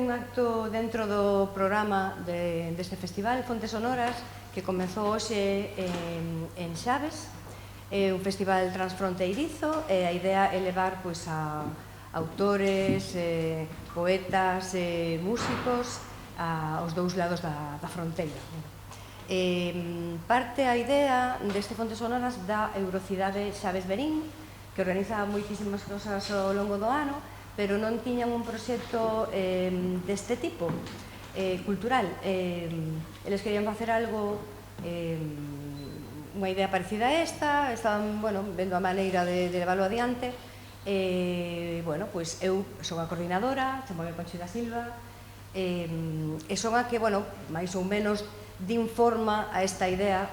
un acto dentro do programa deste festival, Fontes Sonoras, que comezou hoxe en Xaves, un festival transfronteirizo, e a idea é levar a autores, poetas, músicos aos dous lados da fronteira. Parte a idea deste Fontes Sonoras da Eurocidade Xaves Verín, que organiza moitísimas cosas ao longo do ano, pero non tiñan un proxecto deste tipo, cultural. Eles querían facer algo, unha idea parecida a esta, estaban vendo a maneira de leválo adiante. Eu son a coordinadora, chamome Conchi da Silva, e son a que, máis ou menos, din forma a esta idea,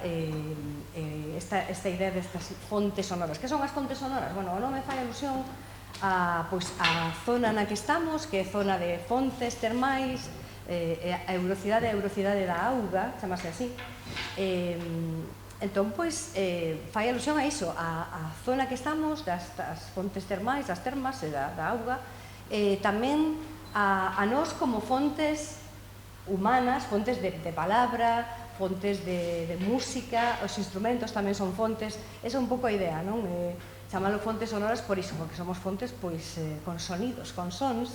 esta idea destas fontes sonoras. Que son as fontes sonoras? O nome fai alusión a zona na que estamos, que é zona de fontes termais, a eurocidade da auga, chamase así. Entón, fai alusión a iso, a zona que estamos, das fontes termais, das termas e da auga, tamén a nós como fontes humanas, fontes de palabra, fontes de música, os instrumentos tamén son fontes. Esa é un pouco a idea, non? Chamalo fontes sonoras por iso, porque somos fontes con sonidos, con sons,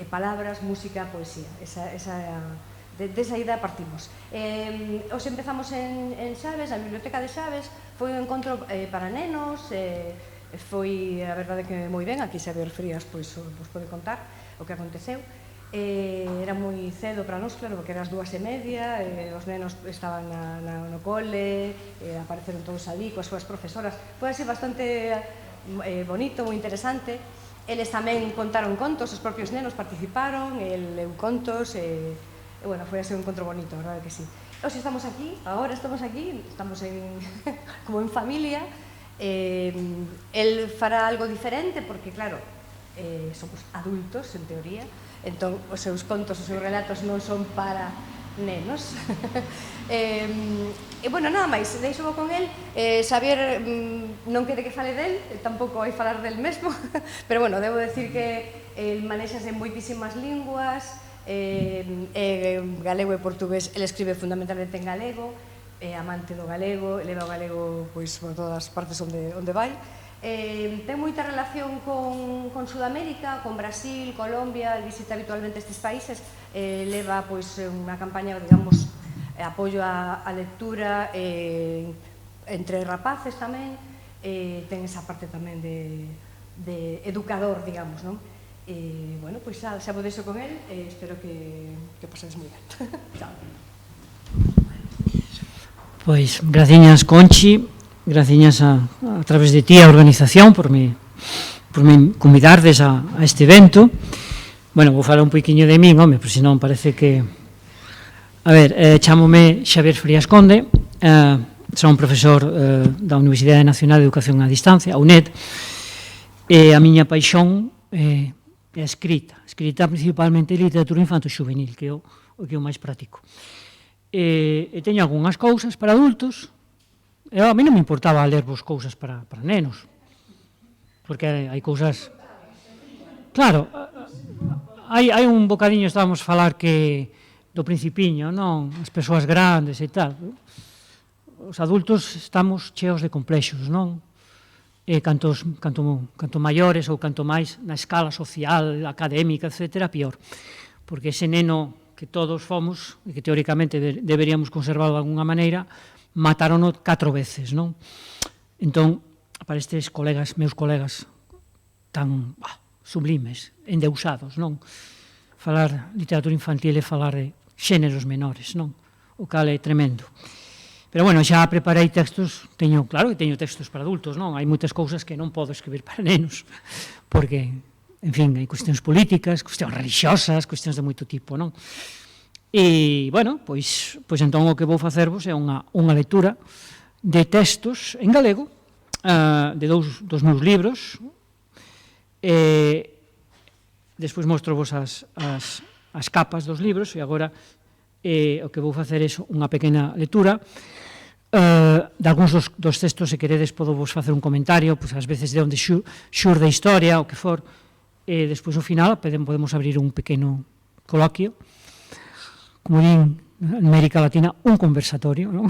palabras, música, poesía. Desa idea partimos. Os empezamos en Xaves, a Biblioteca de Xaves, foi un encontro para nenos, foi, a verdade, que moi ben. Aquí Xavier Frías vos pode contar o que aconteceu. Era moi cedo para nós, claro, porque eran as 2:30, os nenos estaban no cole, apareceron todos ali coas súas profesoras. Foi así bastante bonito, moi interesante. Eles tamén contaron contos, os propios nenos participaron, leu contos, foi así un encontro bonito, a verdade que sí. Hoxe estamos aquí, agora estamos aquí, estamos como en familia. El fará algo diferente porque, claro, somos adultos, en teoría, entón os seus contos, os seus relatos non son para nenos. Nada máis, deixo con el. Xavier non quere que fale del, tampouco vai falar del mesmo, pero debo decir que el manexase en moitísimas linguas, galego e portugués. El escribe fundamentalmente en galego, é amante do galego, leva o galego por todas as partes onde vai. Ten moita relación con Sudamérica, con Brasil, Colombia. Visita habitualmente estes países. Leva unha campaña, digamos, apoio á lectura entre rapaces tamén. Ten esa parte tamén de educador, digamos, non? Xa vos deixo con el, espero que pasedes moi ben. Chao. Pois, graciñas, Conchi, graciñas a través de ti a organización por me convidardes a este evento. Vou falar un poiquiño de min, pois senón parece que... A ver, chámome Xavier Frías Conde, son profesor da Universidade Nacional de Educación a Distancia, a UNED, e a miña paixón é a escrita principalmente literatura infanto-xuvenil, que é o que eu máis practico. E teño algunhas cousas para adultos. A mí non me importaba lervos cousas para nenos, porque hai cousas... Claro, hai un bocadiño estábamos a falar que do Principiño, non? As persoas grandes e tal. Os adultos estamos cheos de complexos, non? Canto maiores ou canto máis na escala social, académica, etc., pior. Porque ese neno que todos fomos, e que teóricamente deberíamos conservalo de alguna maneira, matarono 4 veces, non? Entón, para estes meus colegas tan sublimes, endeusados, non? Falar literatura infantil é falar de xéneros menores, non? O cal é tremendo. Pero, xa preparei textos, claro que teño textos para adultos, non? Hai moitas cousas que non podo escribir para nenos, porque, en fin, hai cuestións políticas, cuestións religiosas, cuestións de moito tipo, non? E, pois entón o que vou facervos é unha lectura de textos en galego, de dos meus libros. Despois mostrovos as capas dos libros, e agora o que vou facer é unha pequena lectura de algúns dos textos. Se queredes podo vos facer un comentario, pois ás veces de onde xurde a historia, o que for, e despois ao final podemos abrir un pequeno coloquio, como din en América Latina, un conversatorio, non?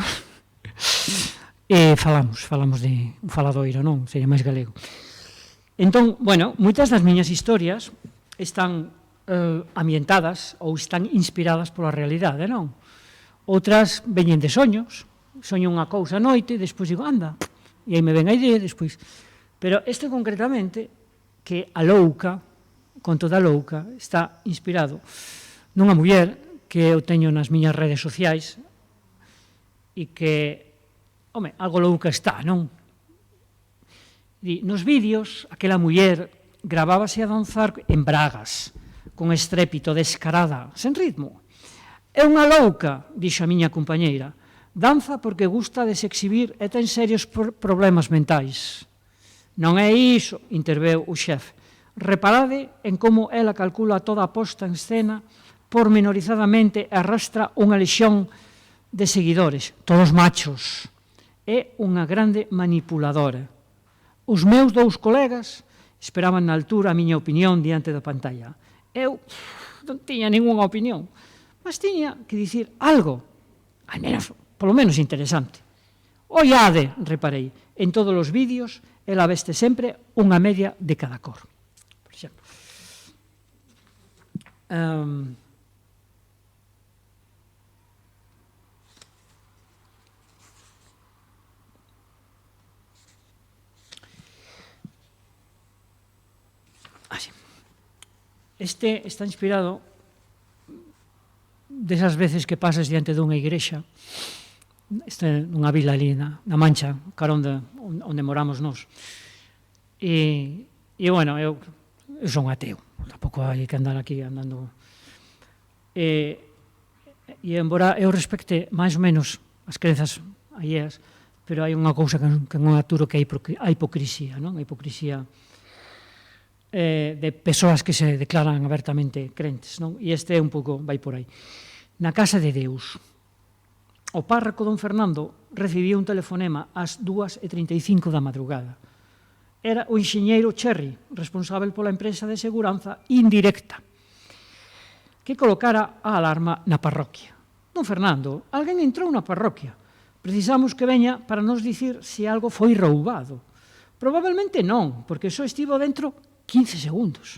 E falamos de un faladoiro, non? Sería máis galego. Entón, bueno, moitas das miñas historias están ambientadas ou están inspiradas pola realidade, non? Outras veñen de soños, soño unha cousa a noite e despois digo, anda, e aí me ven a idea despois. Pero este concretamente, que a louca, conto da louca, está inspirado nunha muller que eu teño nas miñas redes sociais e que, home, algo louca está, non? Nos vídeos, aquela muller gravábase a danzar en bragas, con estrépito, descarada, sen ritmo. É unha louca, dixo a miña compañeira, danza porque gusta de se exhibir e ten serios problemas mentais. Non é iso, interveu o xefe. Reparade en como ela calcula toda a posta en escena pormenorizadamente e arrastra unha lexión de seguidores, todos machos. É unha grande manipuladora. Os meus dous colegas esperaban na altura a miña opinión diante da pantalla. Eu non tiña ninguna opinión, mas tiña que dicir algo, al menos, polo menos interesante. Ollade, reparei, en todos os vídeos ela veste sempre unha media de cada cor. Por exemplo. Así. Este está inspirado desas veces que pasas diante dunha igrexa, nunha vila ali na Mancha, carón onde moramos nós. E bueno, eu son ateo, tampouco hai que andar aquí andando. E embora eu respecte máis ou menos as crenzas alleas, pero hai unha cousa que non aturo, que a hipocrisía, non? A hipocrisía de persoas que se declaran abertamente crentes, non? E este é un pouco, vai por aí. Na casa de Deus, o párroco don Fernando recibía un telefonema ás 2:35 da madrugada. Era o enxeñeiro Cherry, responsável pola empresa de seguranza indirecta, que colocara a alarma na parroquia. Don Fernando, alguén entrou na parroquia. Precisamos que veña para nos dicir se algo foi roubado. Probablemente non, porque só estivo dentro 15 segundos.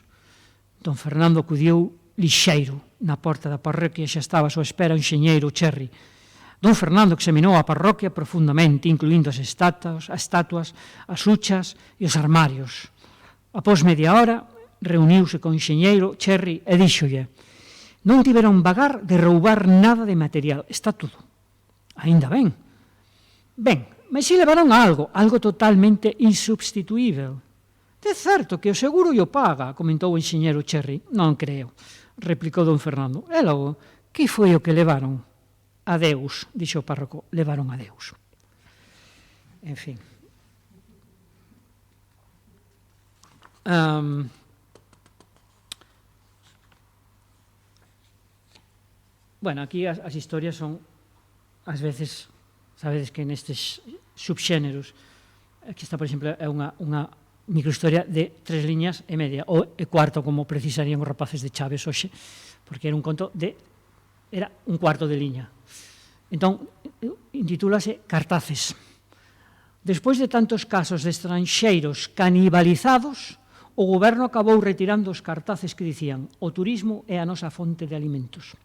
Don Fernando acudiu lixeiro na porta da parroquia, xa estaba a súa espera o enxeñeiro Cherry. Don Fernando examinou a parroquia profundamente, incluindo as estatuas, as huchas e os armarios. Após media hora, reuniuse con o enxeñeiro Cherry e díxolle: non tiveron vagar de roubar nada de material, está tudo. Ainda ben. Ben, mas si levaron algo totalmente insubstituível. É certo que o seguro o paga, comentou o enxeñeiro Cherry. Non creo, replicou don Fernando. E logo, que foi o que levaron? A Deus, dixo o párroco, levaron a Deus. En fin. Bueno, aquí as historias son, ás veces, sabedes que nestes subxéneros, aquí está, por exemplo, é unha microhistoria de 3 liñas e media, ou e cuarto, como precisarían os rapaces de Chaves hoxe, porque era un conto era un cuarto de liña. Entón, intitúlase Cartaces. Despois de tantos casos de estranxeiros canibalizados, o goberno acabou retirando os cartaces que dicían: o turismo é a nosa fonte de alimentos.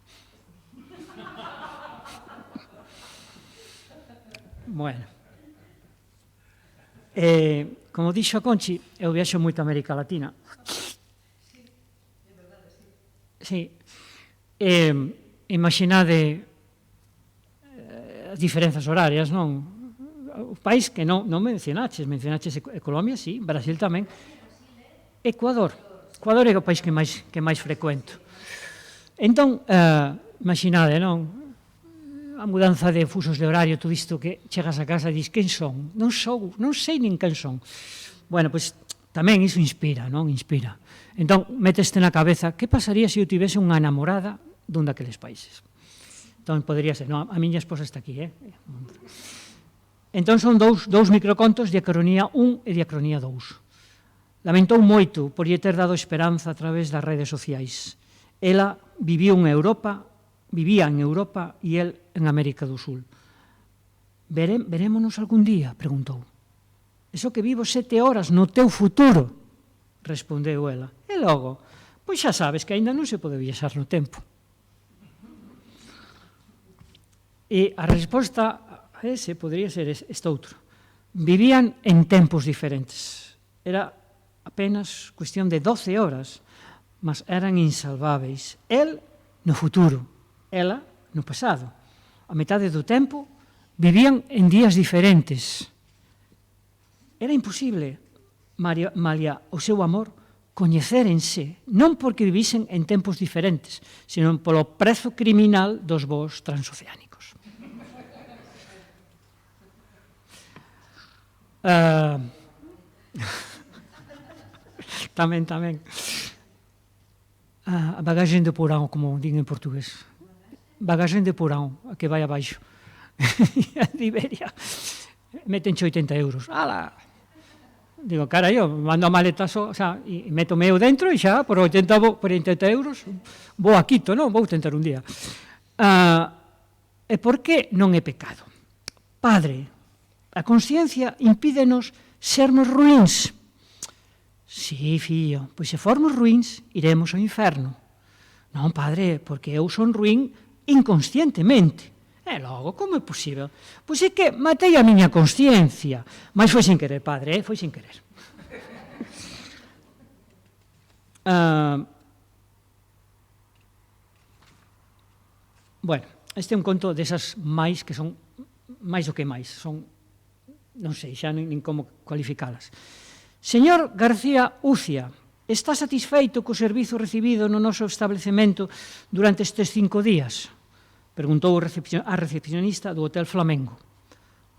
Bueno. Como dixo a Conchi, eu viaxo moito a América Latina. Sí. Imaginade as diferenzas horarias, non? O país que non mencionaches Colombia, sí, Brasil tamén. Ecuador é o país que máis frecuento. Entón, imaginade, non? A mudanza de fusos de horario, todo isto que chegas a casa e dis, quen son? Non sei nin quen son. Bueno, pois tamén iso inspira, non? Inspira. Entón, meteste na cabeza, que pasaría se eu tivese unha namorada dun daqueles países? Entón, podería ser, non, a miña esposa está aquí, Entón, son dous microcontos, Diacronía 1 e Diacronía 2. Lamentou moito por lle ter dado esperanza a través das redes sociais. Ela vivía en Europa e el en América do Sul. Verémonos algún día? Preguntou. Eso que vivo 7 horas no teu futuro, respondeu ela. E logo, pois xa sabes que aínda non se pode viaxar no tempo. E a resposta a ese podría ser este outro. Vivían en tempos diferentes. Era apenas cuestión de 12 horas, mas eran insalváveis. El no futuro, ela no pasado. A metade do tempo vivían en días diferentes. Era imposible, malia o seu amor, coñecérense, non porque vivisen en tempos diferentes, sino polo prezo criminal dos voos transoceánicos. Tamén. A bagaxen de porão, como din en portugués. Bagaxen de porão, a que vai abaixo. A de Iberia. Métenche 80 euros. Ala! Digo, cara, eu mando a maleta só, e meto meu dentro e xa, por 80 euros, vou a Quito, non? Vou tentar un día. E por que non é pecado? Padre, a consciencia impídenos sermos ruíns. Sí, fillo, pois se formos ruíns, iremos ao inferno. Non, padre, porque eu son ruín inconscientemente. E logo, como é posible? Pois é que matei a miña consciencia. Mas foi sin querer, padre, foi sin querer. Bueno, este é un conto desas máis que son máis do que máis. Son, non sei, xa nin como cualificalas. Señor García Ucia, está satisfeito co servizo recibido no noso establecemento durante estes 5 días? Preguntou a recepcionista do Hotel Flamengo.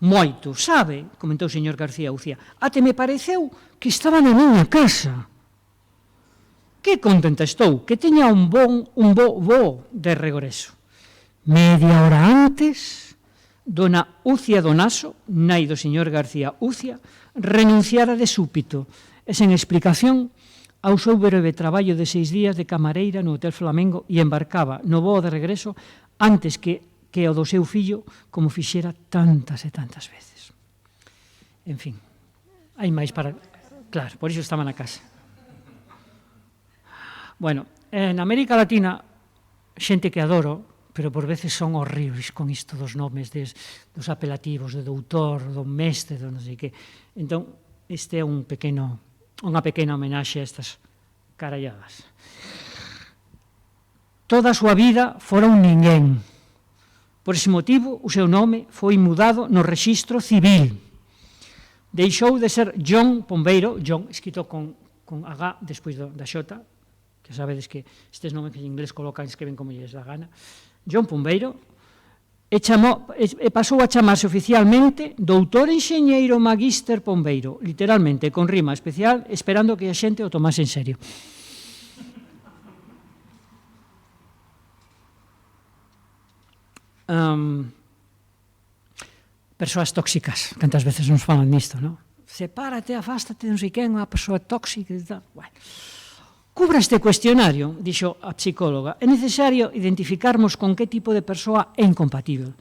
Moito, sabe, comentou o señor García Ucia, até me pareceu que estaba na miña casa. Que contenta estou, que teña un bo de regreso. Media hora antes, dona Ucia Donaso, nai do señor García Ucia, renunciara de súpito e sen explicación ao seu breve traballo de 6 días de camareira no Hotel Flamengo e embarcaba no voo de regreso antes que o do seu fillo, como fixera tantas e tantas veces. En fin, hai máis para... Claro, por iso estaba na casa. Bueno, en América Latina, xente que adoro, pero por veces son horribles con isto dos nomes, dos apelativos, do doutor, do mestre, do non sei que. Entón, este é unha pequena homenaxe a estas caralladas. Toda a súa vida fora un ninguén. Por ese motivo, o seu nome foi mudado no rexistro civil. Deixou de ser John Pombeiro, John escrito con H despois da Xota, que sabedes que estes nomes que en inglés colocan escriben como lles da gana, John Pombeiro, e pasou a chamarse oficialmente doutor enxeñeiro magíster Pombeiro, literalmente, con rima especial, esperando que a xente o tomase en serio. Persoas tóxicas, cantas veces nos falan nisto, non? Sepárate, afástate, non sei quen, unha persoa tóxica e tal. Bueno. Cubra este cuestionario, dixo a psicóloga, é necesario identificarmos con que tipo de persoa é incompatível.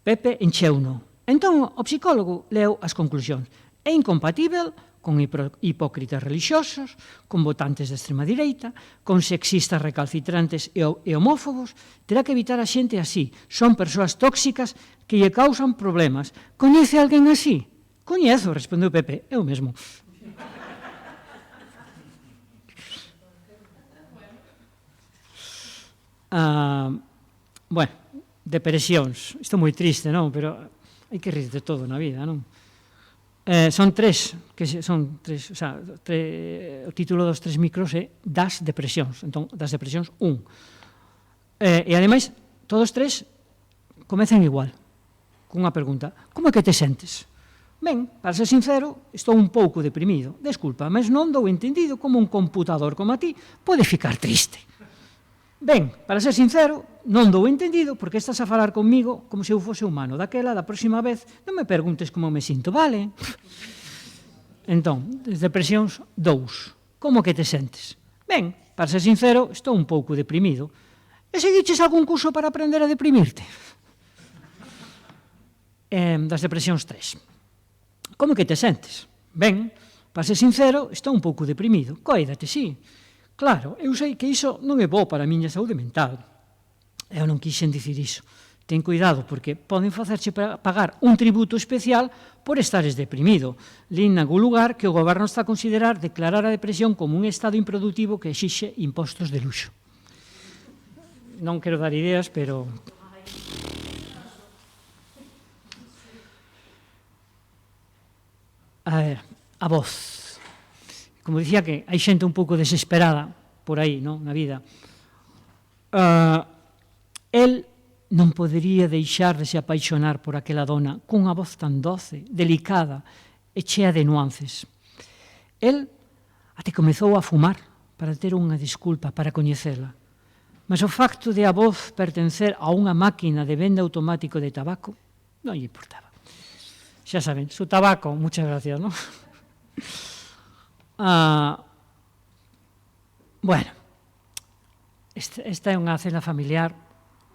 Pepe encheuno. Entón, o psicólogo leu as conclusións. É incompatível con hipócritas religiosos, con votantes de extrema direita, con sexistas recalcitrantes e homófobos. Terá que evitar a xente así. Son persoas tóxicas que lle causan problemas. Coñece alguén así? Coñezo, respondeu Pepe. Eu mesmo. Bueno, depresións. Isto é moi triste, non? Pero hai que rir de todo na vida, non? Son tres, o sea, o título dos 3 micros é das depresións. Entón, das depresións, 1. E, ademais, todos 3 comezan igual, cunha pregunta. Como é que te sentes? Ben, para ser sincero, estou un pouco deprimido. Desculpa, mas non dou entendido como un computador como a ti pode ficar triste. Ben, para ser sincero, non dou entendido porque estás a falar conmigo como se eu fose humano. Da próxima vez non me preguntes como me sinto, vale? Entón, depresións 2. Como que te sentes? Ben, para ser sincero, estou un pouco deprimido. E seguiches algún curso para aprender a deprimirte? Das depresións 3. Como que te sentes? Ben, para ser sincero, estou un pouco deprimido. Coídate, sí. Claro, eu sei que iso non é bo para a miña saúde mental. Eu non quixen dicir iso. Ten cuidado, porque poden facerche pagar un tributo especial por estares deprimido. Lín nalgún lugar que o goberno está a considerar declarar a depresión como un estado improdutivo que exixe impostos de luxo. Non quero dar ideas, pero... A voz. Como dicía que hai xente un pouco desesperada por aí, na vida. El non podería deixar de se apaixonar por aquela dona cunha voz tan doce, delicada e chea de nuances. El até comezou a fumar para ter unha desculpa para coñecela. Mas o facto de a voz pertencer a unha máquina de venda automático de tabaco non lle importaba. Xa saben, su tabaco, muchas gracias, ¿no? Bueno, esta é unha cena familiar,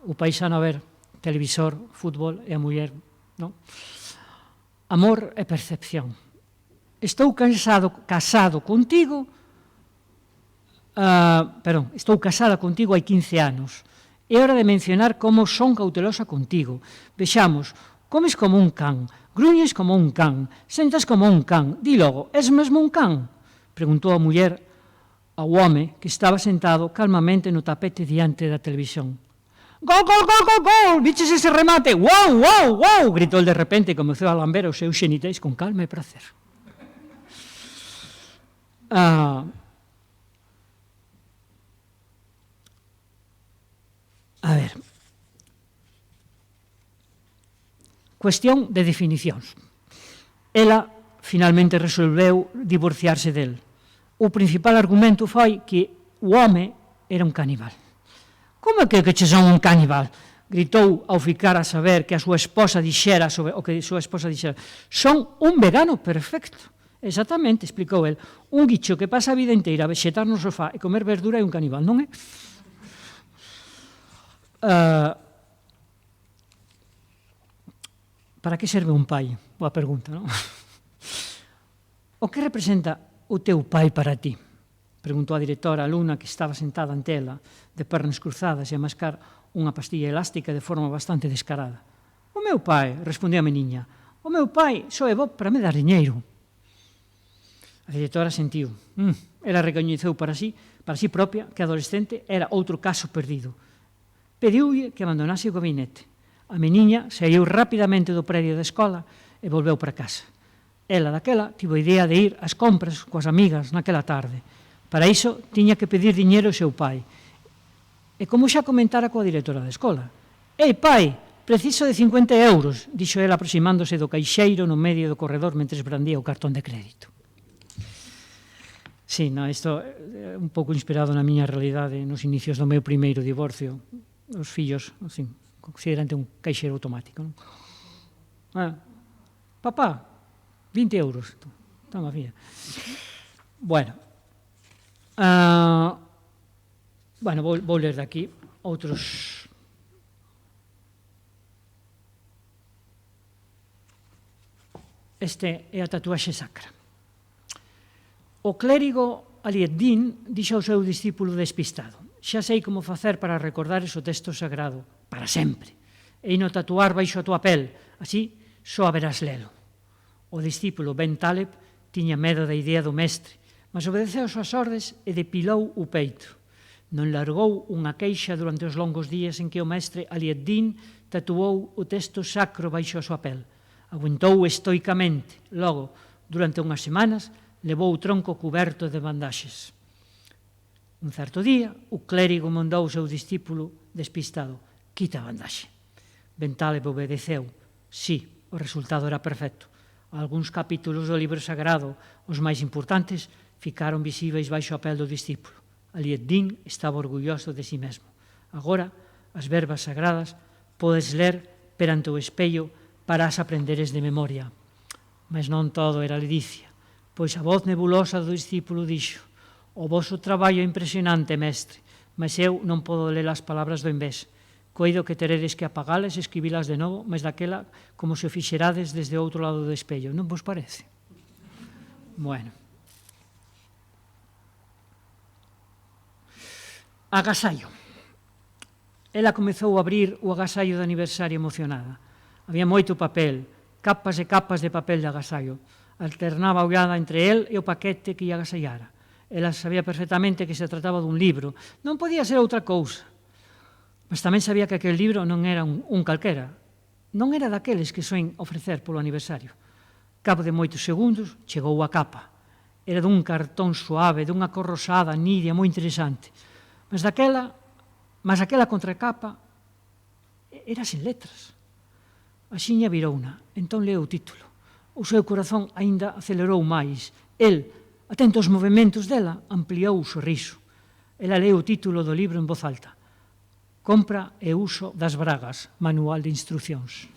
o paisano a ver televisor, fútbol e a muller, non? Amor e percepción. Estou casado contigo, estou casada contigo hai 15 anos. É hora de mencionar como son cautelosa contigo. Vexamos, comes como un can, gruñes como un can, sentas como un can, di logo, és mesmo un can? Preguntou a muller ao home que estaba sentado calmamente no tapete diante da televisión. Gol, gol, gol, gol, gol, viches ese remate, wow, wow, wow, gritou de repente e comezou a lamber os seus xenitais con calma e prazer. A ver, cuestión de definicións. Ela finalmente resolveu divorciarse del. O principal argumento foi que o home era un caníbal. Como é que che son un caníbal? Gritou ao ficar a saber que a súa esposa dixera sobre o que a súa esposa dixera. Son un vegano perfecto. Exactamente, explicou el. Un guicho que pasa a vida inteira a vexetar no sofá e comer verdura é un caníbal, non é? Para que serve un pai? Boa pregunta, non? O que representa o teu pai para ti? Preguntou a directora a alumna que estaba sentada ante ela, de pernas cruzadas e a mascar unha pastilla elástica de forma bastante descarada. O meu pai, respondeu a meniña, o meu pai só é bo para me dar diñeiro. A directora sentiu. Ela recoñeceu para sí propia que a adolescente era outro caso perdido. Pediulle que abandonase o gabinete. A meniña saiu rapidamente do predio da escola e volveu para casa. Ela, daquela, tivo a idea de ir ás compras coas amigas naquela tarde. Para iso, tiña que pedir diñeiro ao seu pai. E como xa comentara coa directora da escola. Ei, pai, preciso de 50 euros, dixo ela aproximándose do caixeiro no medio do corredor mentre brandía o cartón de crédito. Sí, isto é un pouco inspirado na miña realidade nos inicios do meu primeiro divorcio. Os fillos, assim, considerante un caixeiro automático. Papá, 20 euros. Toma, filla. Bueno, vou ler daqui outros. Este é a tatuaxe sacra. O clérigo Alieddin dixo ao seu discípulo despistado: xa sei como facer para recordares o texto sagrado, para sempre. E ino tatuar baixo a tua pel, así só haberás lelo. O discípulo Ben Taleb tiña medo da idea do mestre, mas obedeceu as súas ordes e depilou o peito. Non largou unha queixa durante os longos días en que o mestre Alieddin tatuou o texto sacro baixo a súa pel. Aguentou estoicamente. Logo, durante unhas semanas, levou o tronco cuberto de bandaxes. Un certo día, o clérigo mandou ao seu discípulo despistado: quita a bandaxe. Ben Taleb obedeceu. Sí, o resultado era perfecto. Algúns capítulos do libro sagrado, os máis importantes, ficaron visíveis baixo a pel do discípulo. Alieddin estaba orgulloso de si mesmo. Agora, as verbas sagradas podes ler perante o espello para as aprenderes de memoria. Mas non todo era ledicia. Pois a voz nebulosa do discípulo dixo: o voso traballo é impresionante, mestre, mas eu non podo ler as palabras do envés. Coido que teredes que apagales e escribilas de novo, mas daquela como se o fixerades desde outro lado do espello. Non vos parece? Bueno. Agasallo. Ela comezou a abrir o agasallo de aniversario emocionada. Había moito papel, capas e capas de papel de agasallo. Alternaba a ollada entre el e o paquete que lle agasallara. Ela sabía perfectamente que se trataba dun libro. Non podía ser outra cousa. Mas tamén sabía que aquel libro non era un calquera. Non era daqueles que soen ofrecer polo aniversario. Cabo de moitos segundos, chegou a capa. Era dun cartón suave, dunha cor rosada, nidia, moi interesante. Mas aquela contracapa era sen letras. Axiña virouna, entón leu o título. O seu corazón aínda acelerou máis. El, atento aos movimentos dela, ampliou o sorriso. Ela leu o título do libro en voz alta. Compra e uso das bragas, manual de instruccións.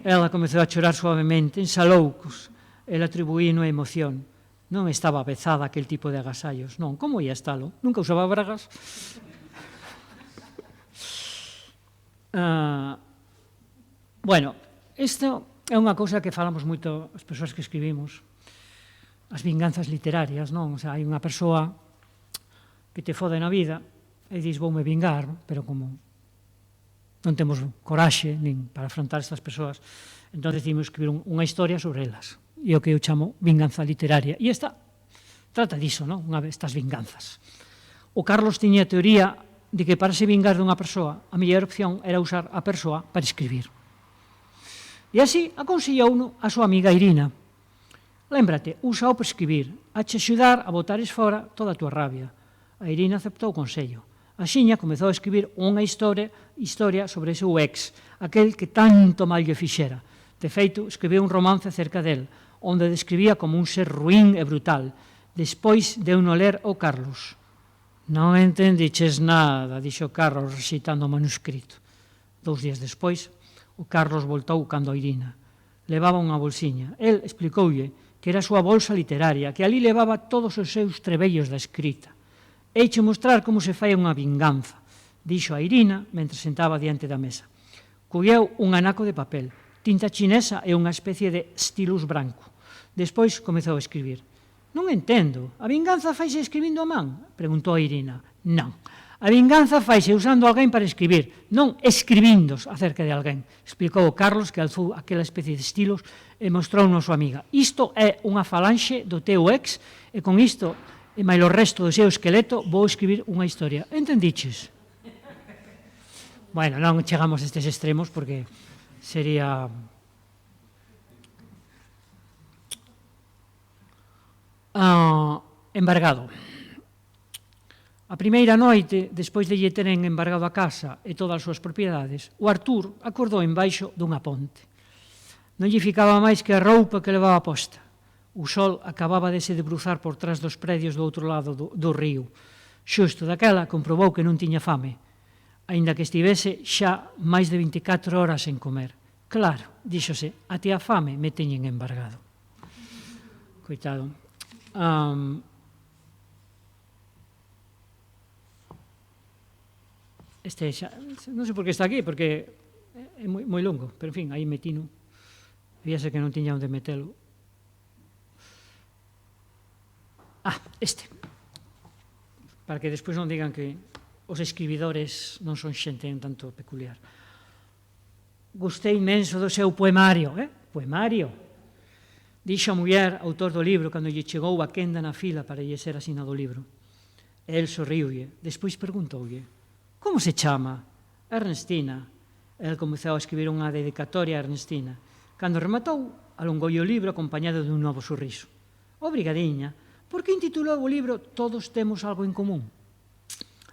Ela comezou a chorar suavemente, ensaloucos. Ela atribuíno a emoción. Non estaba avezada aquel tipo de agasallos. Non, como ia estalo? Nunca usaba bragas. Bueno, isto é unha cousa que falamos moito as persoas que escribimos, as vinganzas literarias, non? O sea, hai unha persoa que te fode na vida e dis voume vingar, pero como non temos coraxe nin para afrontar estas persoas, entón decidimos escribir unha historia sobre elas, e o que eu chamo vinganza literaria. E esta trata diso, non? Unha destas vinganzas. O Carlos tiña a teoría de que para se vingar dunha persoa, a mellor opción era usar a persoa para escribir. E así aconsellouno a súa amiga Irina. Lémbrate, úsao para escribir, a che axudar a botares fora toda a túa rabia. A Irina aceptou o consello. Axiña comezou a escribir unha historia sobre o seu ex, aquel que tanto mal lle fixera. De feito, escribiu un romance cerca del, onde describía como un ser ruín e brutal. Despois de uno ler ao Carlos. Non entendiches nada, dixo Carlos, rexeitando o manuscrito. 2 días despois, o Carlos voltou cando a Irina. Levaba unha bolsiña. El explicoulle que era a súa bolsa literaria, que ali levaba todos os seus trebellos da escrita. Eiche mostrar como se fai unha vinganza, dixo a Irina, mentre sentaba diante da mesa. Colleu un anaco de papel, tinta chinesa e unha especie de stilus branco. Despois comezou a escribir. Non entendo, a vinganza faise escribindo a man? Preguntou a Irina. Non. A vinganza faise usando alguén para escribir, non escribindos acerca de alguén, explicou o Carlos, que alzou aquela especie de estilos e mostrou a súa amiga. Isto é unha falanxe do teu ex, e con isto, e máis o resto do seu esqueleto, vou escribir unha historia. Entendiches? Bueno, non chegamos a estes extremos, porque sería... embargado. A primeira noite, despois de lle teren embargado a casa e todas as súas propiedades, o Artur acordou embaixo dunha ponte. Non lle ficaba máis que a roupa que levaba posta. O sol acababa de se debruzar por trás dos predios do outro lado do río. Xusto daquela comprobou que non tiña fame, aínda que estivese xa máis de 24 horas sen comer. Claro, díxose, até a fame me teñen embargado. Coitado. Este xa, non sei por que está aquí, porque é moi longo, pero en fin, aí metino. Víase que non tiña onde metelo. Este. Para que despois non digan que os escribidores non son xente en tanto peculiar. Gostei imenso do seu poemario, Poemario. Dixo a muller, autor do libro, cando lle chegou a quenda na fila para lle ser asinado o libro. El sorriulle, despois preguntoulle: como se chama? Ernestina. El comezou a escribir unha dedicatoria a Ernestina. Cando rematou, alongoulle o libro acompañado dun novo sorriso. Obrigadiña, por que intitulou o libro Todos temos algo en común?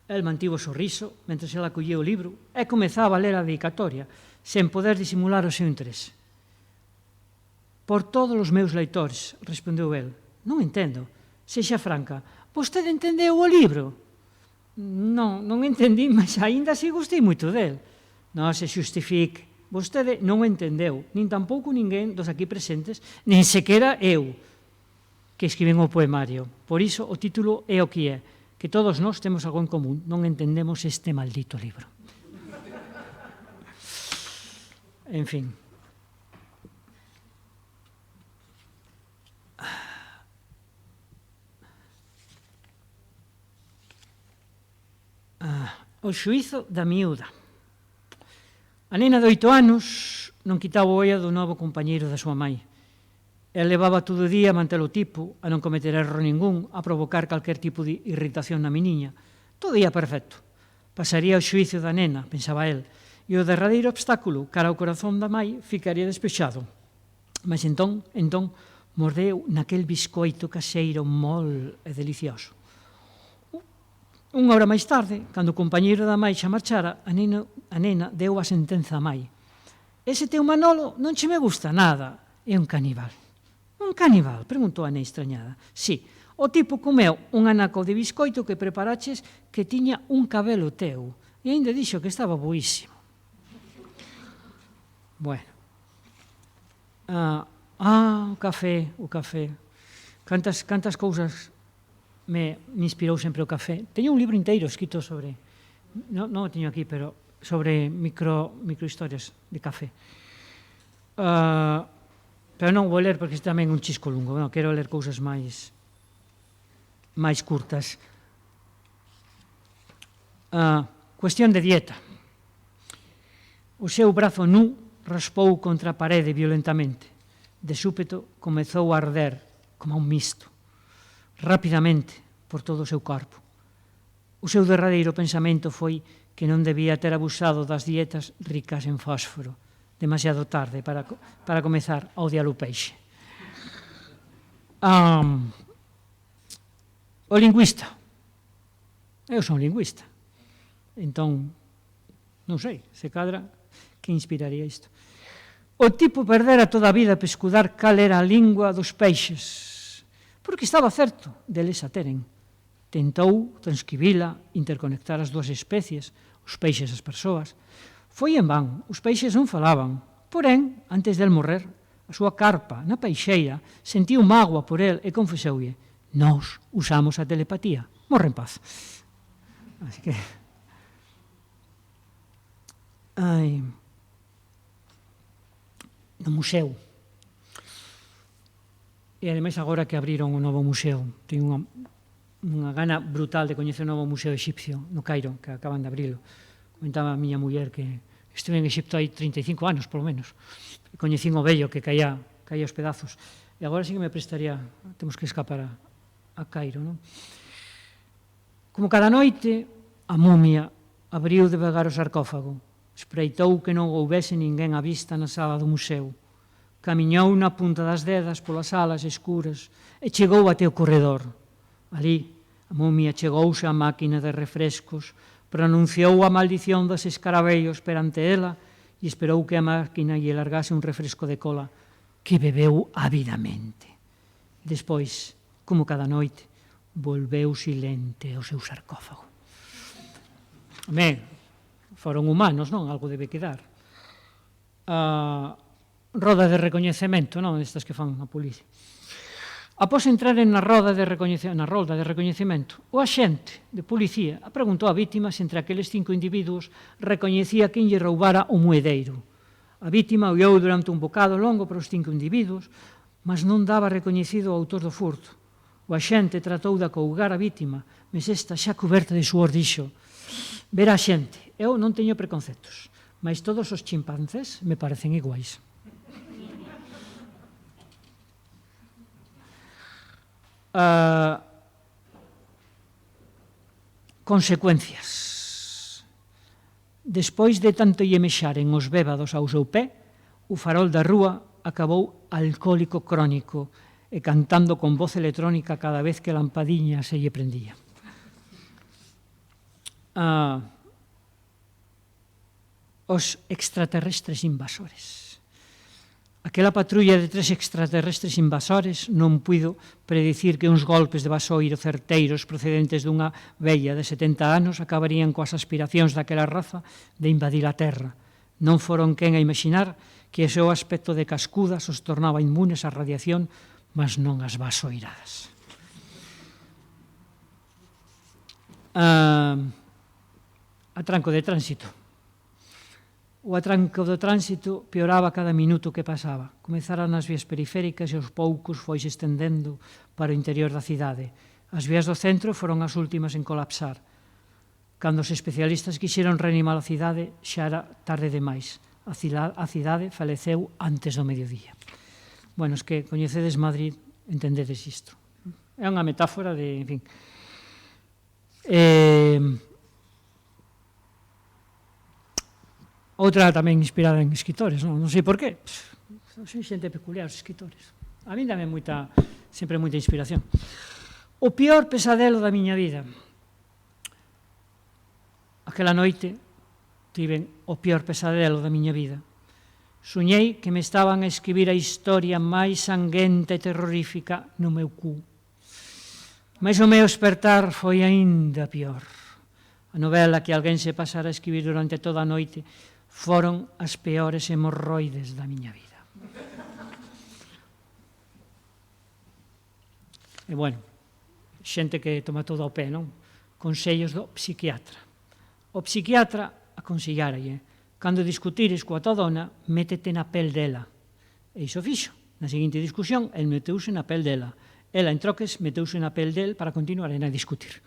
El mantivo o sorriso, mentre ela colleu o libro, e comezaba a ler a dedicatoria, sen poder disimular o seu interese. Por todos os meus leitores, respondeu el. Non entendo. Sexa franca, vostede entendeu o libro? Non entendi, mas aínda así gostei moito del. Non se xustifique. Vostede non o entendeu, nin tampouco ninguén dos aquí presentes, nin sequera eu. que escriben o poemario. Por iso, o título é o que é, que todos nós temos algo en común, non entendemos este maldito libro. En fin. O xuízo da miúda. A nena de 8 anos non quitaba o olla do novo compañeiro da súa mãe. El levaba todo o día a manter o tipo, a non cometer erro ningún, a provocar calquer tipo de irritación na meniña. Todo ia perfecto. Pasaría o xuízo da nena, pensaba el, e o derradeiro obstáculo cara ao corazón da mãe ficaría despexado. Mas entón, mordeu naquel biscoito caseiro mol e delicioso. Unha hora máis tarde, cando o compañeiro da mãe xa marchara, a nena deu a sentenza á mãe. Ese teu Manolo non che me gusta nada, é un caníbal. Un caníbal? Preguntou a nena extrañada. Sí, o tipo comeu un anaco de biscoito que preparaches que tiña un cabelo teu, e ainda dixo que estaba boísimo. Bueno. O café. Cantas cousas me inspirou sempre o café. Teño un libro inteiro escrito sobre, non o teño aquí, pero sobre microhistorias de café. Pero non vou ler porque tamén é un chisco lungo, quero ler cousas máis curtas. Cuestión de dieta. O seu brazo nu raspou contra a parede violentamente. De súpeto comezou a arder como un misto, rapidamente, por todo o seu corpo. O seu derradeiro pensamento foi que non debía ter abusado das dietas ricas en fósforo, demasiado tarde para comezar a odiar o peixe. O lingüista. Eu son lingüista. Entón, non sei, se cadra, que inspiraría isto. O tipo perdera toda a vida a pescudar cal era a lingua dos peixes, porque estaba certo deles a teren. Tentou transcribila, interconectar as dúas especies, os peixes e as persoas. Foi en van, os peixes non falaban. Porén, antes del morrer, a súa carpa na peixeira sentiu mágoa por el e confesoulle: nós usamos a telepatía. Morre en paz. Así que... no museo. E ademais agora que abriron o novo museo, teño unha gana brutal de coñecer o novo museo egipcio no Cairo, que acaban de abrilo. Comentaba a miña muller que estuve en Egipto hai 35 anos, polo menos, e coñecín o vello que caía aos pedazos. E agora sí que me prestaría, temos que escapar a Cairo, non? Como cada noite, a momia abriu devagar o sarcófago, espreitou que non houbese ninguén á vista na sala do museo, camiñou na punta das dedas polas salas escuras e chegou até o corredor. Ali, a momia chegouse á máquina de refrescos, pronunciou a maldición dos escarabellos perante ela e esperou que a máquina lle largase un refresco de cola que bebeu ávidamente. Despois, como cada noite, volveu silente ao seu sarcófago. Foron humanos, non? Algo debe quedar. Roda de recoñecemento, non? Estas que fan a policía. Após entrar na rolda de recoñecemento, o axente de policía preguntou á vítima se entre aqueles 5 individuos recoñecía quen lle roubara o moedeiro. A vítima olhou durante un bocado longo para os 5 individuos, mas non daba recoñecido o autor do furto. O axente tratou de acougar a vítima, mas esta xa coberta de suor dixo: verá, xente, eu non teño preconceptos, mas todos os chimpancés me parecen iguais. Consecuencias. Despois de tanto lle mexaren os bébados ao seu pé, o farol da rúa acabou alcohólico crónico e cantando con voz electrónica cada vez que a lampadiña se lle prendía. Os extraterrestres invasores. Aquela patrulla de 3 extraterrestres invasores non puido predicir que uns golpes de vasoiro certeiros procedentes dunha vella de 70 anos acabarían coas aspiracións daquela raza de invadir a Terra. Non foron quen a imaginar que o seu aspecto de cascudas os tornaba inmunes á radiación mas non as vasoiradas. Atranco de tránsito. O atranco do tránsito pioraba cada minuto que pasaba. Comezara nas vías periféricas e aos poucos foise estendendo para o interior da cidade. As vías do centro foron as últimas en colapsar. Cando os especialistas quixeron reanimar a cidade, xa era tarde demais. A cidade faleceu antes do mediodía. Bueno, es que coñecedes Madrid, entendedes isto. É unha metáfora de, en fin. Outra tamén inspirada en escritores, non sei por qué. Son xente peculiar, os escritores. A mí dame sempre moita inspiración. O pior pesadelo da miña vida. Aquela noite tiven o pior pesadelo da miña vida. Soñei que me estaban a escribir a historia máis sanguenta e terrorífica no meu cu. Mais o meu despertar foi aínda pior. A novela que alguén se pasara a escribir durante toda a noite foron as peores hemorroides da miña vida. E bueno, xente que toma todo ao pé, non? Consellos do psiquiatra. O psiquiatra aconselláralle, cando discutires coa tua dona, métete na pel dela. E iso fixo. Na seguinte discusión, el meteuse na pel dela. Ela, en troques, meteuse na pel del para continuar a discutir.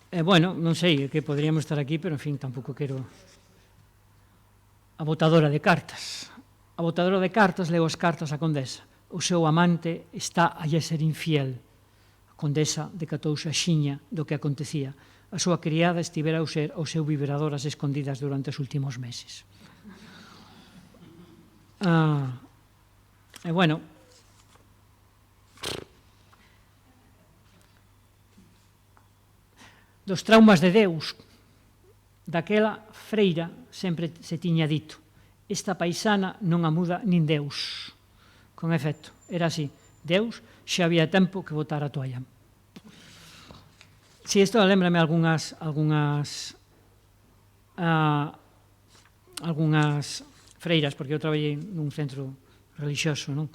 Bueno, non sei que poderíamos estar aquí, pero, en fin, tampouco quero... A botadora de cartas. A botadora de cartas leu as cartas á condesa. O seu amante está a lle ser infiel. A condesa decatouse a xiña do que acontecía. A súa criada estivera a usar o seu vibrador ás escondidas durante os últimos meses. E bueno, dos traumas de Deus, daquela freira sempre se tiña dito: esta paisana non a muda nin Deus. Con efecto, era así. Deus xa había tempo que botara a toalla. Si, isto lembrame algunhas freiras, porque eu traballei nun centro religioso, non?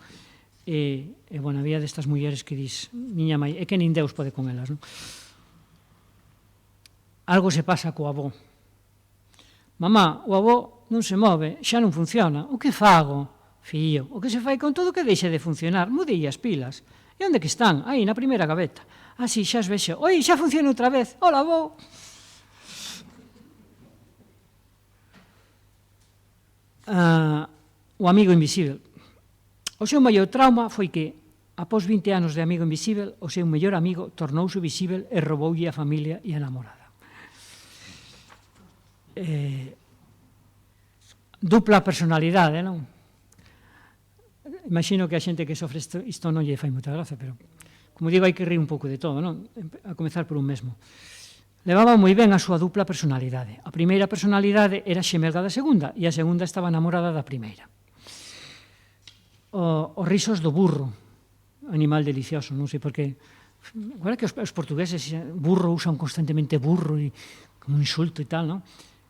E, bueno, había destas mulleres que dis, miña mãe, é que nin Deus pode con elas, non? Algo se pasa co avó. Mamá, o avó non se move, xa non funciona. O que fago? Fillo, o que se fai con todo que deixe de funcionar, mudei as pilas. E onde que están? Aí, na primeira gaveta. Si, xa as vexo. Oi, xa funciona outra vez. Hola, avó. O amigo invisível. O seu maior trauma foi que, após 20 anos de amigo invisível, o seu mellor amigo tornouse visível e rouboulle a familia e a namorada. Dupla personalidade, non? Imagino que a xente que sofre isto non lle fai moita graza, pero, como digo, hai que rir un pouco de todo, non? A comezar por un mesmo. Levaba moi ben a súa dupla personalidade. A primeira personalidade era xemelga da segunda, e a segunda estaba namorada da primeira. Os risos do burro, animal delicioso, non sei por que. Agora que os portugueses burro usan constantemente burro, e como un insulto e tal, non?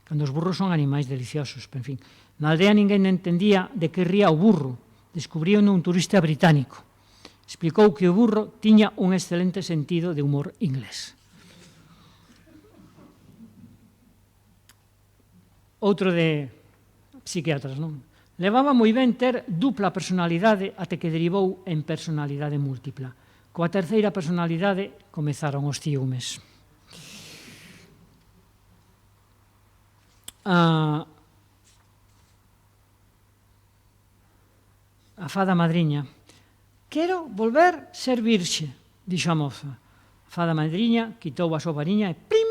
Cando os burros son animais deliciosos, pero, en fin. Na aldea ninguén entendía de que ría o burro. Descubríono un turista británico. Explicou que o burro tiña un excelente sentido de humor inglés. Outro de psiquiatras, non? Levaba moi ben ter dupla personalidade até que derivou en personalidade múltipla. Coa terceira personalidade comezaron os ciúmes. A fada madriña: quero volver ser virxe, dixo a moza. A fada madriña quitou a súa variña e plim,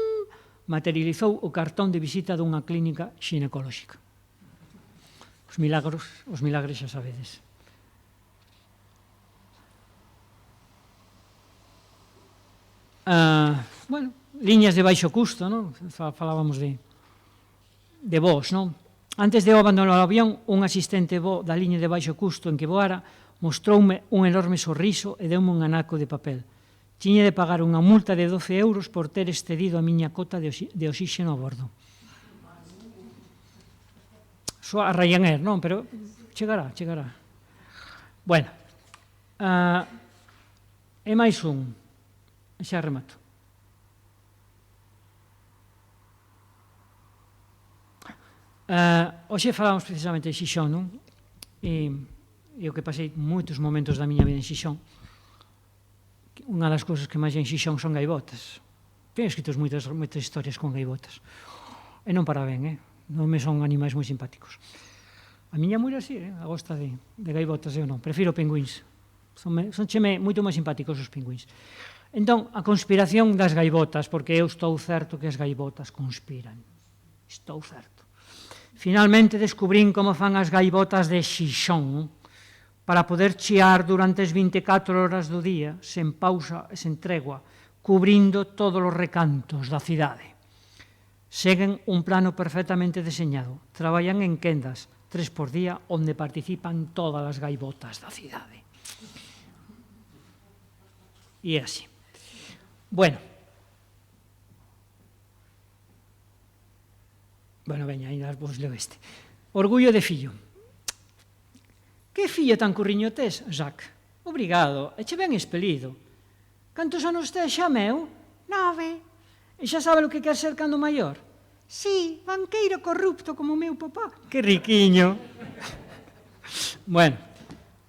materializou o cartón de visita dunha clínica xinecolóxica. Os milagres xa sabedes. Bueno, liñas de baixo custo, non? Falábamos de voos, non? Antes de eu abandonar o avión, un asistente voo da liña de baixo custo en que voara mostroume un enorme sorriso e deume un anaco de papel. Tiña de pagar unha multa de 12 euros por ter excedido a miña cota de oxígeno a bordo. a Ryanair, non, pero chegará. Bueno, e máis un, xa remato. Hoxe falamos precisamente de Xixón, non? E o que pasei moitos momentos da miña vida en Xixón. Unha das cousas que máis en Xixón son gaivotas. Teño escritos moitas historias con gaivotas. E non para ben, non me son animais moi simpáticos. A miña muller así, a gosta de gaivotas, eu non. Prefiro pingüins. Soncheme moito máis simpáticos os pingüins. Entón, a conspiración das gaivotas, porque eu estou certo que as gaivotas conspiran. Estou certo. Finalmente descubrín como fan as gaivotas de Xixón para poder chiar durante as 24 horas do día, sen pausa e sen tregua, cubrindo todos os recantos da cidade. Seguen un plano perfectamente deseñado. Traballan en quendas, 3 por día, onde participan todas as gaivotas da cidade. E é así. Bueno, veña, ainda vos leo este. Orgullo de fillo. Que fillo tan curriño tes, Jacques? Obrigado, e che ben expelido. Cantos anos tes xa, meu? 9. E xa sabe o que quer ser cando maior? Sí, banqueiro corrupto como o meu papá. Que riquiño. Bueno,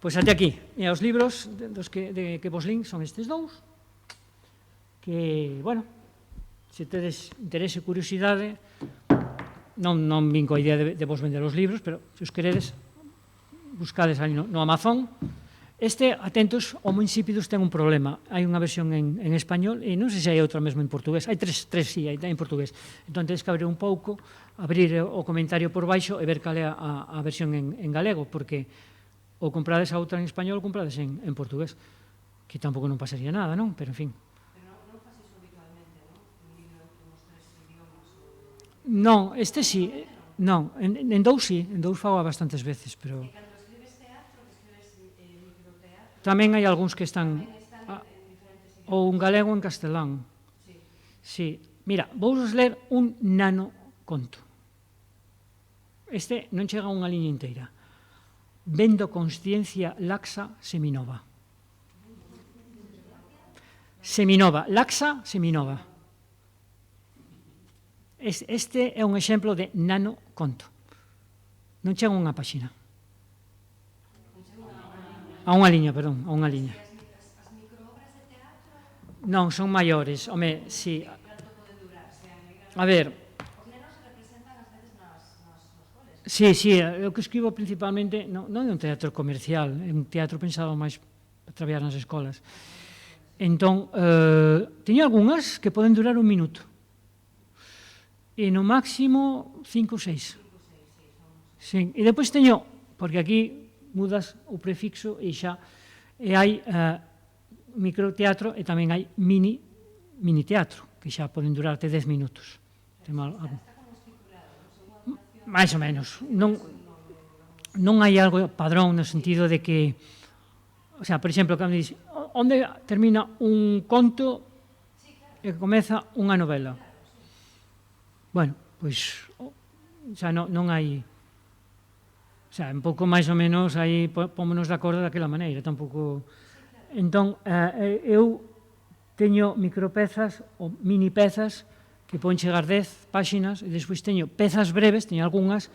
pois até aquí. E os libros dos que vos lin son estes dous, que, bueno, se tedes interese e curiosidade, non vin coa idea de vos vender os libros, pero se os queredes, buscades ali no Amazon. Este, atentos, Homo insípidos ten un problema. Hai unha versión en español e non sei se hai outra mesmo en portugués. Hai tres, sí, hai en portugués. Entón, tedes que abrir un pouco, abrir o comentario por baixo e ver cal é a versión en galego, porque ou comprades a outra en español ou comprades en portugués, que tampouco non pasaría nada, non? Pero, en fin. Pero non faces habitualmente, non? Un libro nos 3 idiomas? Non, este sí. Non, en dous sí, en dous fago bastantes veces, pero... Tamén hai algúns que están ou en galego ou en castelán. Sí. Mira, vos ler un nano conto. Este non chega a unha liña inteira. Vendo consciencia laxa seminova. Seminova, laxa seminova. Este é un exemplo de nano conto. Non chega a unha páxina. A unha liña, perdón, a unha liña. As microobras de teatro? Non, son maiores, home, sí. Canto pode durar? A ver... Os nenos se representan ás veces nos coles. Sí, o que escribo principalmente non é un teatro comercial, é un teatro pensado máis para traballar nas escolas. Entón, teño algunhas que poden durar 1 minuto. E no máximo 5 ou 6. Sí, e depois teño, porque aquí mudas o prefixo e xa hai microteatro e tamén hai mini teatro, que xa poden durarte 10 minutos. Mais ou menos. Non hai algo padrón no sentido de que, o sea, por exemplo, cando dices, onde termina un conto e comeza unha novela? Bueno, pois xa non hai... O sea, un pouco máis ou menos aí pómonos de acordo daquela maneira, tampouco... Entón, eu teño micropezas ou mini pezas que poden chegar 10 páxinas e despois teño pezas breves, teño algunhas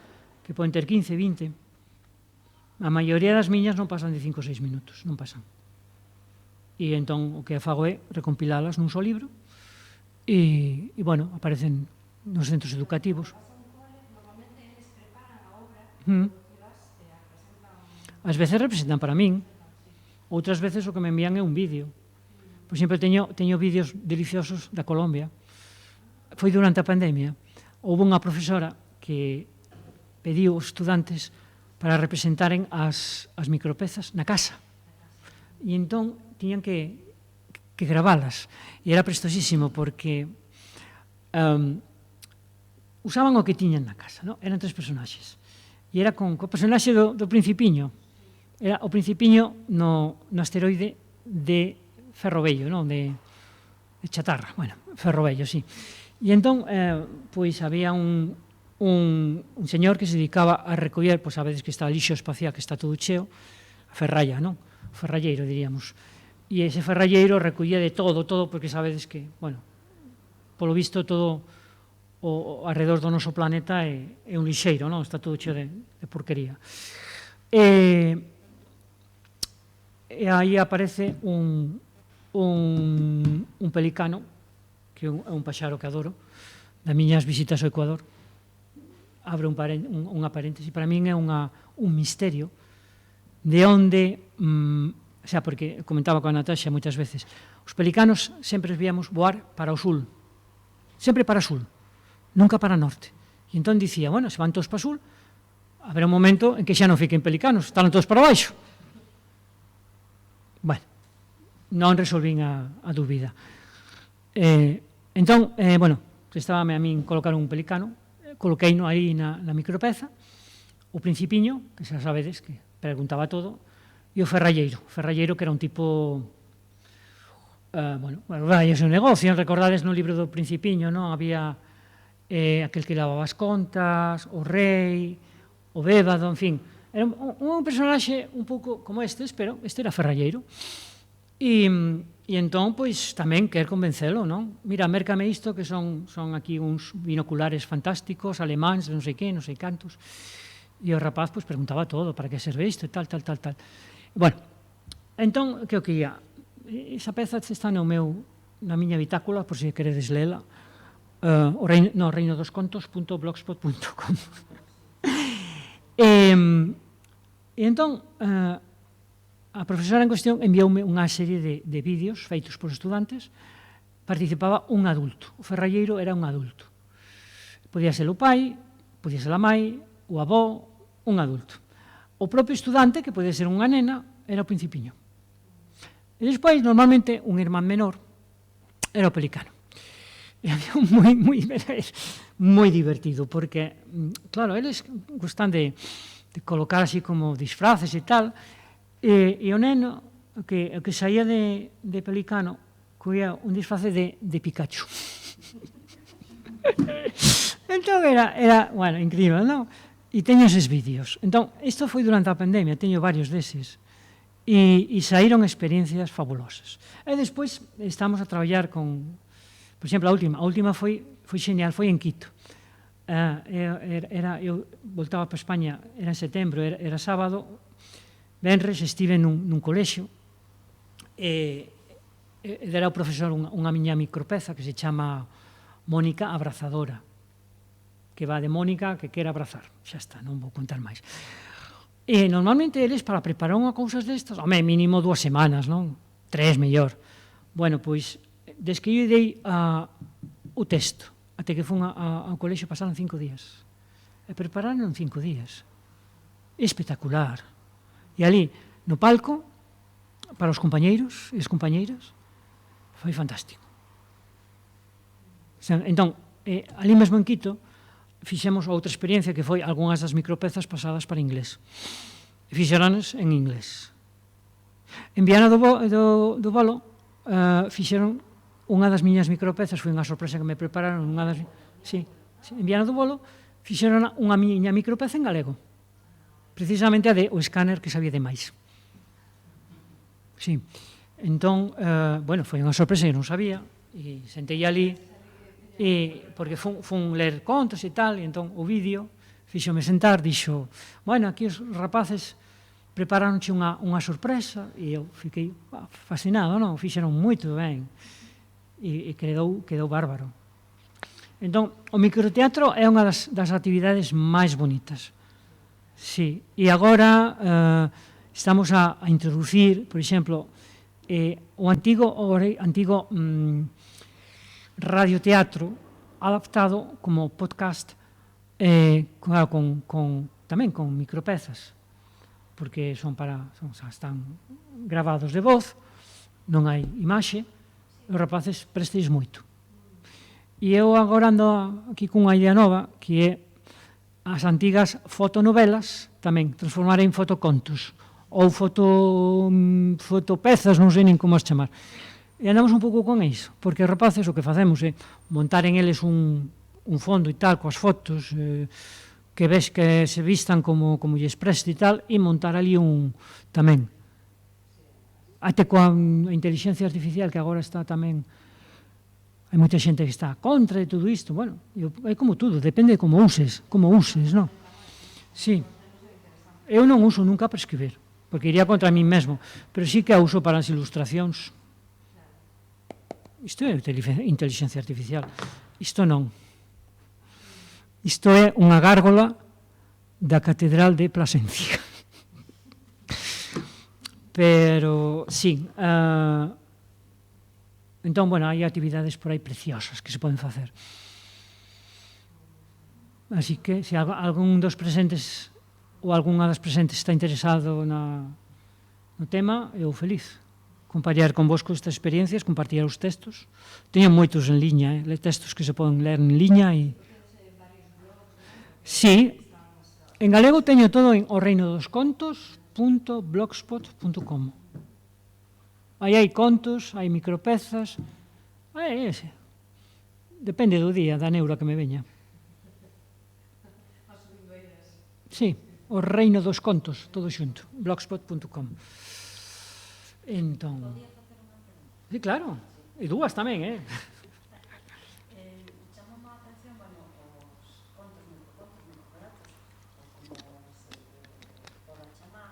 que poden ter 15, 20. A maioría das miñas non pasan de 5 ou 6 minutos, non pasan. E entón o que fago é recompilalas nun só libro e bueno, aparecen nos centros educativos. Normalmente eles preparan a obra. Ás veces representan para min, outras veces o que me envían é un vídeo. Por exemplo, teño vídeos deliciosos da Colombia. Foi durante a pandemia. Houve unha profesora que pediu aos estudantes para representaren as micropezas na casa. E entón tiñan que gravalas. E era prestosísimo porque usaban o que tiñan na casa, non? Eran 3 personaxes. E era con o personaxe do Principiño. Era o Principiño no asteroide de Ferrovello, non? De chatarra, bueno, Ferrovello, sí. E entón, pois había un un señor que se dedicaba a recoller, pois a veces que está o lixo espacial, que está todo cheo, a ferralla, non? O ferralleiro, diríamos. E ese ferralleiro recollía de todo, porque sabedes que, bueno, polo visto todo o alrededor do noso planeta é un lixeiro, non? Está todo cheo de porquería. E aí aparece un pelicano, que é un paxaro que adoro, das miñas visitas ao Ecuador. Abre unha paréntese, para min é un misterio de onde, xa porque comentaba con a Natasha moitas veces, os pelicanos sempre os víamos voar para o sul, sempre para o sul, nunca para o norte. E entón dicía, bueno, se van todos para o sul, haberá un momento en que xa non fiquen pelicanos, están todos para baixo. Bueno, non resolvín a dúbida. Entón, bueno, estábame a min colocar un pelicano, coloqueino aí na micropeza, o principiño, que xa sabedes que preguntaba todo, e o ferralleiro que era un tipo, bueno, vai, é un negocio, recordades no libro do Principiño, non? Había aquel que lavaba as contas, o rei, o bébado, en fin, era un personaxe un pouco como estes, pero este era ferralleiro. E entón, pois, tamén quer convencelo, non? Mira, mércame isto, que son aquí uns binoculares fantásticos, alemáns, non sei que, non sei cantos. E o rapaz, pois, preguntaba todo, para que serve isto, e tal. Bueno, entón, que o que ia? Esa peza está na miña bitácula, por se queredes lela, reinodoscontos.blogspot.com. E entón, a profesora en cuestión envioume unha serie de vídeos feitos por estudantes. Participaba un adulto, o ferralleiro era un adulto, podía ser o pai, podía ser a mai, o avó, un adulto. O propio estudante, que podía ser unha nena, era o principiño. E despois, normalmente, un irmán menor era o pelicano. E había moi divertido, porque, claro, eles gustan de colocar así como disfraces e tal. E o neno que saía de pelicano coía un disfrace de Pikachu. Entón era, bueno, incrível, non? E teño eses vídeos. Entón, isto foi durante a pandemia, teño varios deses. E saíron experiencias fabulosas. E despois estamos a traballar con, por exemplo, a última foi xenial, foi en Quito. Eu voltaba para España, era en setembro, era sábado. Venres estive nun colexio e era o profesor unha miña micropeza que se chama Mónica Abrazadora, que va de Mónica que quere abrazar. Xa está, non vou contar máis. E normalmente eles para preparar unha cousas destas, home, mínimo 2 semanas, non? 3 mellor. Bueno, pois, des que eu dei o texto, até que fun ao colexio pasaron 5 días. E prepararon en 5 días. Espectacular. E ali, no palco, para os compañeiros e as compañeiras, foi fantástico. Entón, ali mesmo en Quito, fixemos outra experiencia que foi algunhas das micropezas pasadas para inglés. E fixeronas en inglés. En Viana do Bolo, fixeron unha das miñas micropezas, foi unha sorpresa que me prepararon, en Viana do Bolo, fixeron unha miña micropeza en galego. Precisamente o escáner que sabía de máis. Sí. Entón, bueno, foi unha sorpresa que non sabía, e sentei ali, porque fun ler contos e tal, e entón o vídeo fíxome sentar, dixo, bueno, aquí os rapaces prepararonche unha sorpresa, e eu fiquei fascinado, non? Fixeron moito ben, e quedou bárbaro. Entón, o microteatro é unha das actividades máis bonitas. Sí, e agora estamos a introducir, por exemplo, o antigo radioteatro adaptado como podcast, tamén con micropezas, porque están gravados de voz, non hai imaxe, os rapaces presteis moito. E eu agora ando aquí cunha idea nova, que é as antigas fotonovelas tamén transformar en fotocontos ou fotopezas, non sei nin como as chamar. E andamos un pouco con iso, porque os rapaces o que facemos é montar en eles un un fondo e tal, coas fotos, que ves que se vistan como lles preste e tal, e montar ali tamén. Até coa inteligencia artificial, que agora está tamén, hai moita xente que está contra de todo isto, bueno, é como tudo, depende de como uses, non? Sí. Eu non uso nunca para escribir, porque iría contra mí mesmo, pero sí que a uso para as ilustracións. Isto é inteligencia artificial. Isto non. Isto é unha gárgola da Catedral de Plasencia. Pero, sí, entón, bueno, hai actividades por aí preciosas que se poden facer. Así que, se algún dos presentes ou algunha das presentes está interesado no tema, eu feliz. Compartillar convosco estas experiencias, compartillar os textos. Teño moitos en liña, textos que se poden ler en liña. Sí, en galego teño todo en oreinoDosContos.blogspot.com. Aí hai contos, hai micropezas, depende do día, da neura que me veña. Sí, o Reino dos Contos, todo xunto, blogspot.com. Entón, sí, claro, e dúas tamén, Chamou a atención, os contos micropelatos, como se poda chamar,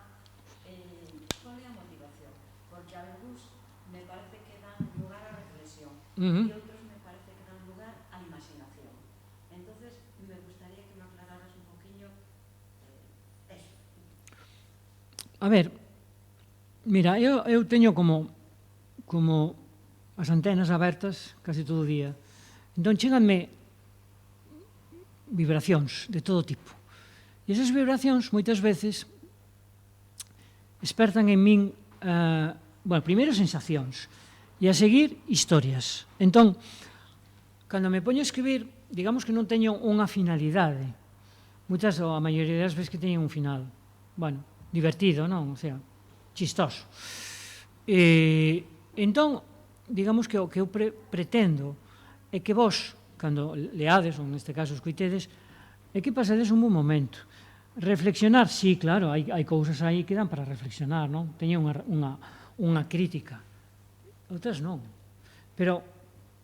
qual é a motivación? Porque algúns me parece que dan lugar á reflexión e outros me parece que dan lugar á imaginación. Entonces, me gustaría que me aclararas un poquinho eso. A ver, mira, eu teño como as antenas abertas casi todo o día. Entón, cheganme vibracións de todo tipo. E esas vibracións, moitas veces, despertan en min, primeiro sensacións, e a seguir, historias. Entón, cando me poño a escribir, digamos que non teño unha finalidade. Moitas, ou a maioría das veces que teñen un final. Bueno, divertido, non? O sea, chistoso. Entón, digamos que o que eu pretendo é que vos, cando leades, ou neste caso escoitedes, é que pasedes un bon momento. Reflexionar, sí, claro, hai cousas aí que dan para reflexionar, non? Teña unha crítica. Outras non. Pero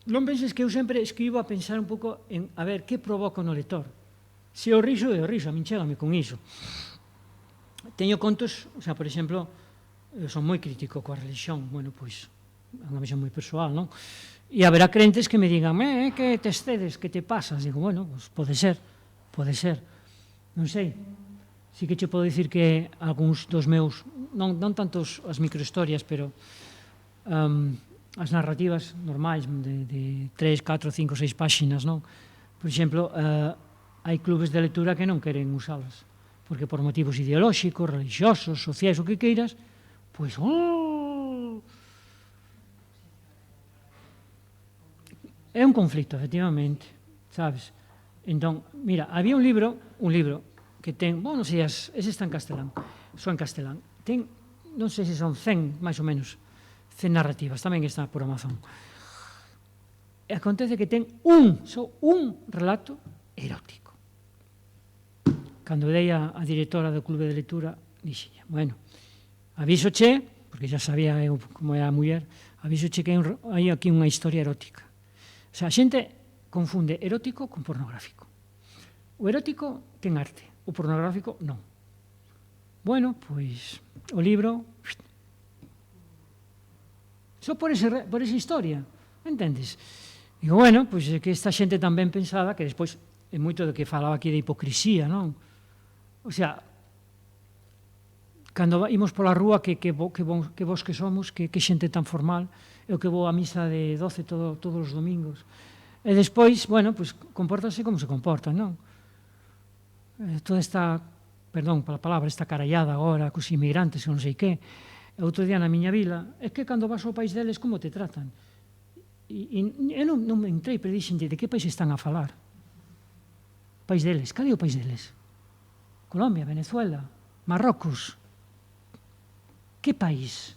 non penses que eu sempre escribo a pensar un pouco en, a ver, que provoca no lector. Se o riso, é o riso, a min chégame con iso. Teño contos, o sea, por exemplo, eu son moi crítico coa religión, bueno, pois, é unha visión moi persoal, non? E haberá crentes que me digan, que te excedes, que te pasas? Digo, bueno, pues pode ser. Non sei. Sí que che podo dicir que algúns dos meus, non tantos as microhistorias, pero as narrativas normais de 3, 4, 5, 6 páxinas, non? Por exemplo, hai clubes de lectura que non queren usalas, porque por motivos ideolóxicos, religiosos, sociais, o que queiras, pois, é un conflito, efectivamente, sabes? Entón, mira, había un libro que ten, non sei, ese está en castelán, só en castelán, ten, non sei se son 100, máis ou menos, 100 narrativas, tamén está por Amazon. E acontece que ten só un relato erótico. Cando dei a directora do clube de lectura, dixenlle, bueno, avísoche, porque xa sabía eu como era a muller, avísoche que hai aquí unha historia erótica. O sea, a xente confunde erótico con pornográfico. O erótico ten arte, o pornográfico non. Bueno, pois, o libro, só por esa historia, entendes? Digo, bueno, pois é que esta xente tamén pensaba que despois é moito do que falaba aquí de hipocrisía, non? O sea, cando imos pola rúa, que vos que somos, que xente tan formal, eu que vou a misa de 12 todos os domingos. E despois, bueno, pois compórtase como se comportan, non? Toda esta, perdón pola palabra, esta carallada agora, cos inmigrantes, non sei que, outro día na miña vila, é que cando vas ao país deles, como te tratan? E eu non me entrei, pero dixenlle, de que país están a falar? O país deles, cade o país deles? Colombia, Venezuela, Marrocos. Que país?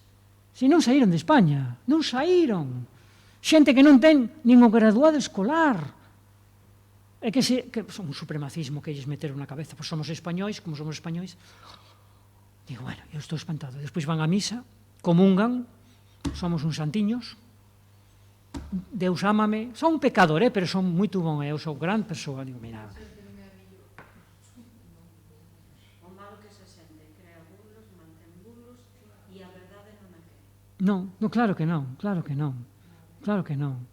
Se non saíron de España, non saíron. Xente que non ten nin o graduado escolar. é que son un supremacismo que eles meteron na cabeza, pois somos españois, como somos españois, digo, bueno, eu estou espantado. Despois van a misa, comungan, somos uns santiños, Deus ámame, son un pecador, pero son moito bon, eu sou gran persoa, digo, mira. O malo que se sente crea bulos, mantén bulos e a verdade non a quere. Non, claro que non, claro que non, claro que non.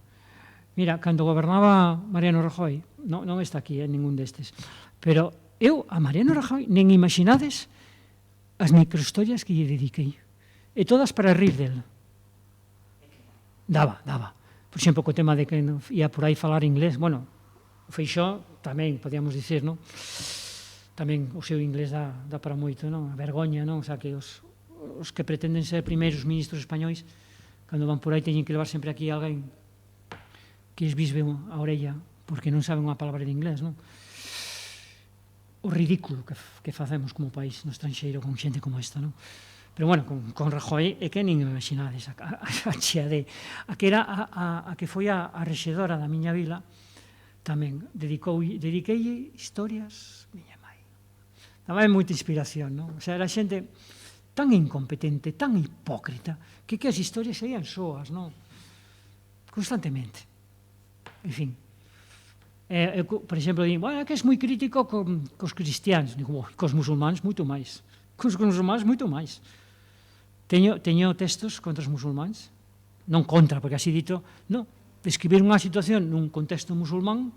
Mira, cando gobernaba Mariano Rajoy, non está aquí ningún destes, pero eu a Mariano Rajoy nen imaginades as microhistorias que lle dediquei, e todas para rir del. Daba. Por exemplo, co tema de que ia por aí falar inglés, bueno, Feixóo tamén, podíamos dicir, non? Tamén o seu inglés dá para moito, non? A vergoña, non? O sea, que os que pretenden ser primeiros ministros españois, cando van por aí teñen que levar sempre aquí alguén que es bisbe a orella, porque non saben unha palabra de inglés, non? O ridículo que facemos como país no estranxeiro con xente como esta, non? Pero, bueno, con Rajoy é que nin imaginades a chea de... A que era a que foi a rexedora da miña vila, tamén dediquei historias, miña mãe. Daba moita inspiración, non? O sea, era xente tan incompetente, tan hipócrita, que as historias saían soas, non? Constantemente. En fin. Por exemplo, digo, bueno, é que és moi crítico cos cristianos. Digo, cos musulmanes, moito máis. Cos musulmanes, moito máis. Teño textos contra os musulmanes, non contra, porque así dito, non, describir unha situación nun contexto musulmán,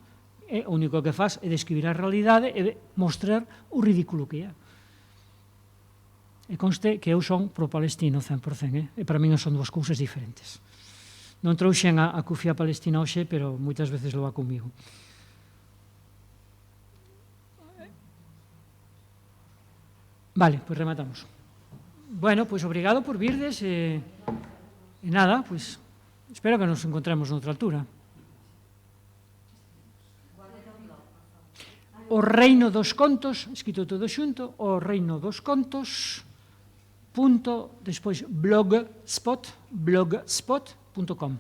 o único que faz é describir a realidade e mostrar o ridículo que é. E conste que eu son pro-palestino 100%, e para min son dúas cousas diferentes. Non trouxen a cufia palestina hoxe, pero moitas veces lo va comigo. Vale, pois rematamos. Bueno, pois obrigado por virdes e nada, pois espero que nos encontremos noutra altura. O Reino dos Contos, escrito todo xunto, o Reino dos Contos, despois blogspot.com.